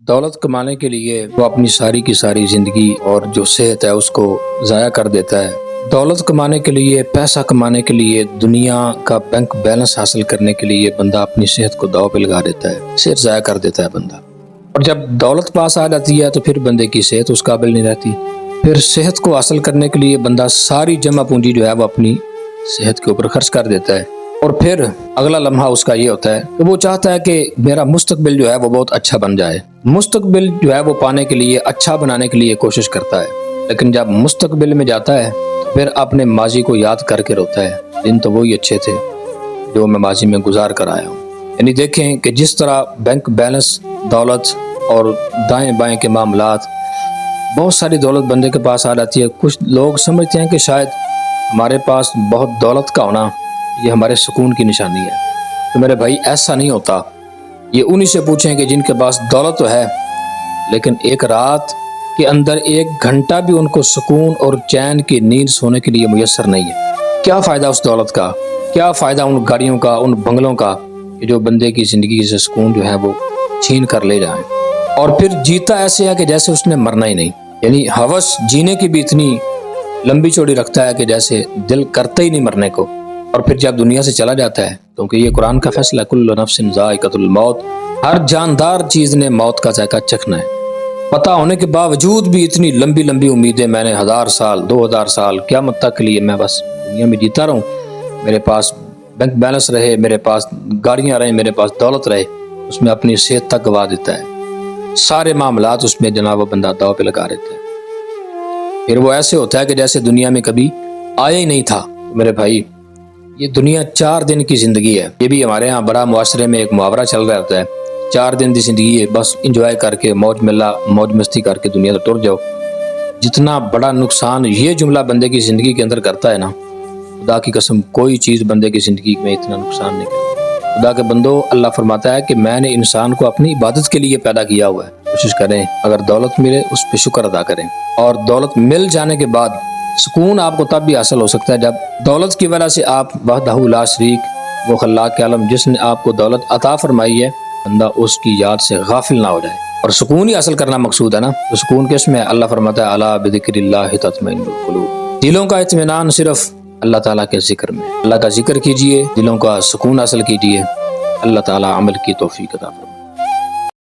دولت کمانے کے لیے وہ اپنی ساری کی ساری زندگی اور جو صحت ہے اس کو ضائع کر دیتا ہے۔ دولت کمانے کے لیے، پیسہ کمانے کے لیے، دنیا کا بینک بیلنس حاصل کرنے کے لیے بندہ اپنی صحت کو داؤ پہ لگا دیتا ہے، صحت ضائع کر دیتا ہے بندہ۔ اور جب دولت پاس آ جاتی ہے تو پھر بندے کی صحت اس قابل نہیں رہتی، پھر صحت کو حاصل کرنے کے لیے بندہ ساری جمع پونجی جو ہے وہ اپنی صحت کے اوپر خرچ کر دیتا ہے، اور پھر اگلا لمحہ اس کا یہ ہوتا ہے کہ وہ چاہتا ہے کہ میرا مستقبل جو ہے وہ بہت اچھا بن جائے، مستقبل جو ہے وہ پانے کے لیے، اچھا بنانے کے لیے کوشش کرتا ہے، لیکن جب مستقبل میں جاتا ہے تو پھر اپنے ماضی کو یاد کر کے روتا ہے، دن تو وہی اچھے تھے جو میں ماضی میں گزار کر آیا ہوں۔ یعنی دیکھیں کہ جس طرح بینک بیلنس، دولت اور دائیں بائیں کے معاملات، بہت ساری دولت بندے کے پاس آ جاتی ہے۔ کچھ لوگ سمجھتے ہیں کہ شاید ہمارے پاس بہت دولت کا ہونا یہ ہمارے سکون کی نشانی ہے، تو میرے بھائی ایسا نہیں ہوتا۔ یہ انہی سے پوچھیں کہ جن کے پاس دولت تو ہے لیکن ایک رات کے اندر 1 گھنٹہ بھی ان کو سکون اور چین کی نیند سونے کے لیے میسر نہیں ہے۔ کیا فائدہ اس دولت کا، کیا فائدہ ان گاڑیوں کا، ان بنگلوں کا کہ جو بندے کی زندگی سے سکون جو ہے وہ چھین کر لے جائیں، اور پھر جیتا ایسے ہے کہ جیسے اس نے مرنا ہی نہیں۔ یعنی ہوس جینے کی بھی اتنی لمبی چوڑی رکھتا ہے کہ جیسے دل کرتا ہی نہیں مرنے کو، اور پھر جب دنیا سے چلا جاتا ہے، کیونکہ یہ قرآن کا فیصلہ کل نفس ذائقۃ الموت، ہر جاندار چیز نے موت کا ذائقہ چکھنا ہے۔ پتہ ہونے کے باوجود بھی اتنی لمبی لمبی امیدیں، میں نے 1000 سال 2000 سال قیامت تک کے لیے میں بس دنیا میں جیتا رہوں، میرے پاس بینک بیلنس رہے، میرے پاس گاڑیاں رہیں، میرے پاس دولت رہے، اس میں اپنی صحت تک گوا دیتا ہے، سارے معاملات اس میں جناب بندہ داؤ پہ لگا دیتا ہے۔ پھر وہ ایسے ہوتا ہے کہ جیسے دنیا میں کبھی آیا ہی نہیں تھا۔ میرے بھائی یہ دنیا 4 دن کی زندگی ہے، یہ بھی ہمارے ہاں بڑا معاشرے میں ایک محاورہ چل رہا ہوتا ہے، 4 دن کی زندگی ہے، بس انجوائے کر کے موج ملا موج مستی کر کے دنیا سے ٹر جاؤ۔ جتنا بڑا نقصان یہ جملہ بندے کی زندگی کے اندر کرتا ہے نا، خدا کی قسم کوئی چیز بندے کی زندگی میں اتنا نقصان نہیں کرتا۔ خدا کے بندو، اللہ فرماتا ہے کہ میں نے انسان کو اپنی عبادت کے لیے پیدا کیا ہوا ہے، کوشش کریں اگر دولت ملے اس پہ شکر ادا کریں، اور دولت مل جانے کے بعد سکون آپ کو تب بھی حاصل ہو سکتا ہے جب دولت کی وجہ سے آپ وحدہ لا شریک، وہ خلاق عالم جس نے آپ کو دولت عطا فرمائی ہے، بندہ اس کی یاد سے غافل نہ ہو جائے، اور سکون ہی حاصل کرنا مقصود ہے نا۔ تو سکون کس میں ہے؟ اللہ فرماتا ہے الا بذکر اللہ تطمئن القلوب، دلوں کا اطمینان صرف اللہ تعالیٰ کے ذکر میں۔ اللہ کا ذکر کیجئے، دلوں کا سکون حاصل کیجئے، اللہ تعالیٰ عمل کی توفیق عطا فرمائے۔